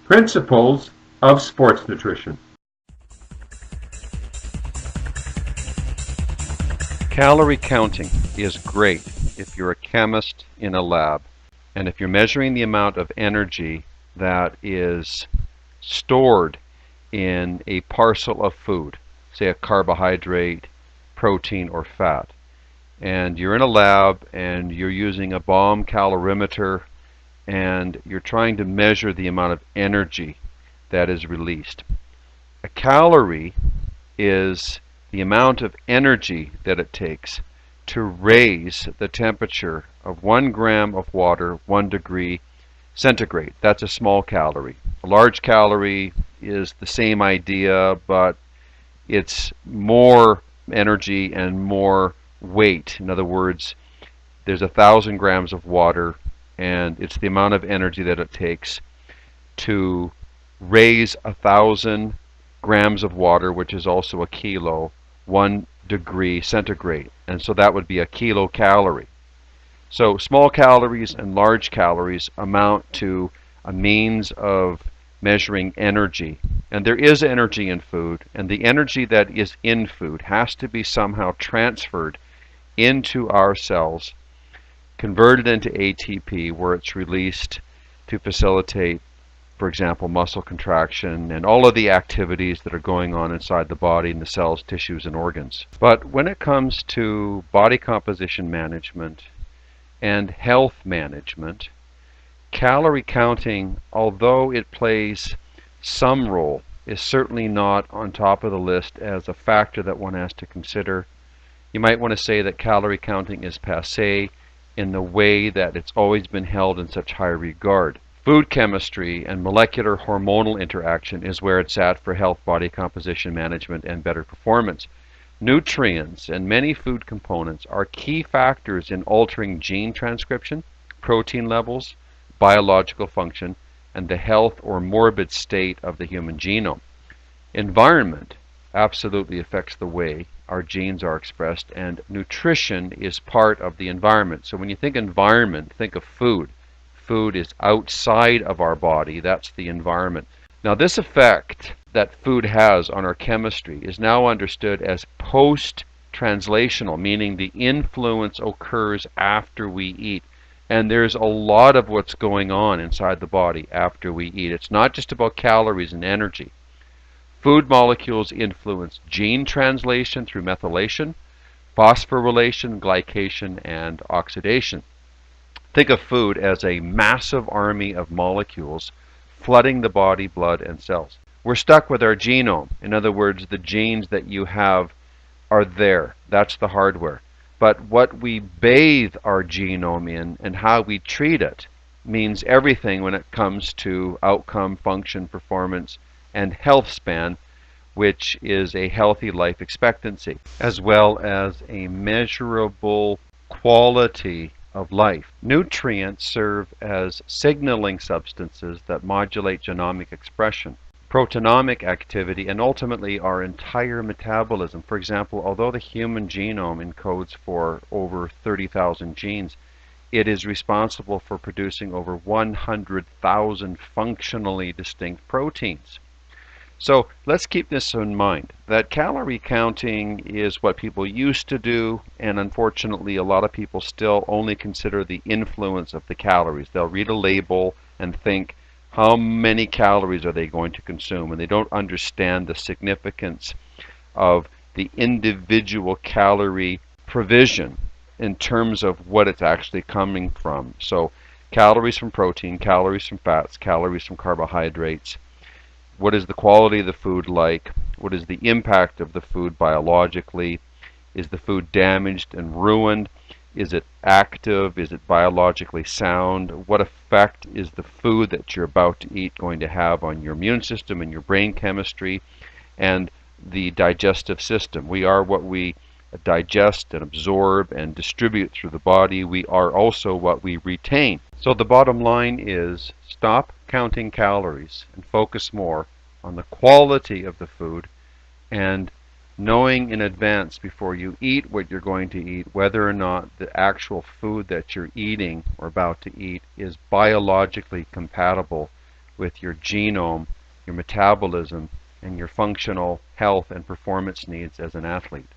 Principles of sports nutrition. Calorie counting is great if you're a chemist in a lab, and if you're measuring the amount of energy that is stored in a parcel of food, say a carbohydrate, protein, or fat, and you're in a lab and you're using a bomb calorimeter and you're trying to measure the amount of energy that is released. A calorie is the amount of energy that it takes to raise the temperature of 1 gram of water 1 degree centigrade. That's a small calorie. A large calorie is the same idea, but it's more energy and more weight. In other words, there's 1,000 grams of water, and it's the amount of energy that it takes to raise 1,000 grams of water, which is also a kilo, 1 degree centigrade. And so that would be a kilocalorie. So small calories and large calories amount to a means of measuring energy. And there is energy in food, and the energy that is in food has to be somehow transferred into our cells, converted into ATP, where it's released to facilitate, for example, muscle contraction and all of the activities that are going on inside the body and the cells, tissues, and organs. But when it comes to body composition management and health management, calorie counting, although it plays some role, is certainly not on top of the list as a factor that one has to consider. You might want to say that calorie counting is passé in the way that it's always been held in such high regard. Food chemistry and molecular hormonal interaction is where it's at for health, body composition management, and better performance. Nutrients and many food components are key factors in altering gene transcription, protein levels, biological function, and the health or morbid state of the human genome. Environment absolutely affects the way our genes are expressed, and nutrition is part of the environment. So when you think environment, think of food. Food is outside of our body. That's the environment. Now, this effect that food has on our chemistry is now understood as post-translational, meaning the influence occurs after we eat. And there's a lot of what's going on inside the body after we eat. It's not just about calories and energy. Food molecules influence gene translation through methylation, phosphorylation, glycation, and oxidation. Think of food as a massive army of molecules flooding the body, blood, and cells. We're stuck with our genome. In other words, the genes that you have are there. That's the hardware. But what we bathe our genome in and how we treat it means everything when it comes to outcome, function, performance, and health span, which is a healthy life expectancy, as well as a measurable quality of life. Nutrients serve as signaling substances that modulate genomic expression, proteomic activity, and ultimately our entire metabolism. For example, although the human genome encodes for over 30,000 genes, it is responsible for producing over 100,000 functionally distinct proteins. So let's keep this in mind, that calorie counting is what people used to do, and unfortunately a lot of people still only consider the influence of the calories. They'll read a label and think, how many calories are they going to consume? And they don't understand the significance of the individual calorie provision in terms of what it's actually coming from. So calories from protein, calories from fats, calories from carbohydrates. What is the quality of the food like? What is the impact of the food biologically? Is the food damaged and ruined? Is it active? Is it biologically sound? What effect is the food that you're about to eat going to have on your immune system and your brain chemistry and the digestive system? We are what we digest and absorb and distribute through the body. We are also what we retain. So the bottom line is, stop counting calories and focus more on the quality of the food and knowing in advance before you eat what you're going to eat whether or not the actual food that you're eating or about to eat is biologically compatible with your genome, your metabolism, and your functional health and performance needs as an athlete.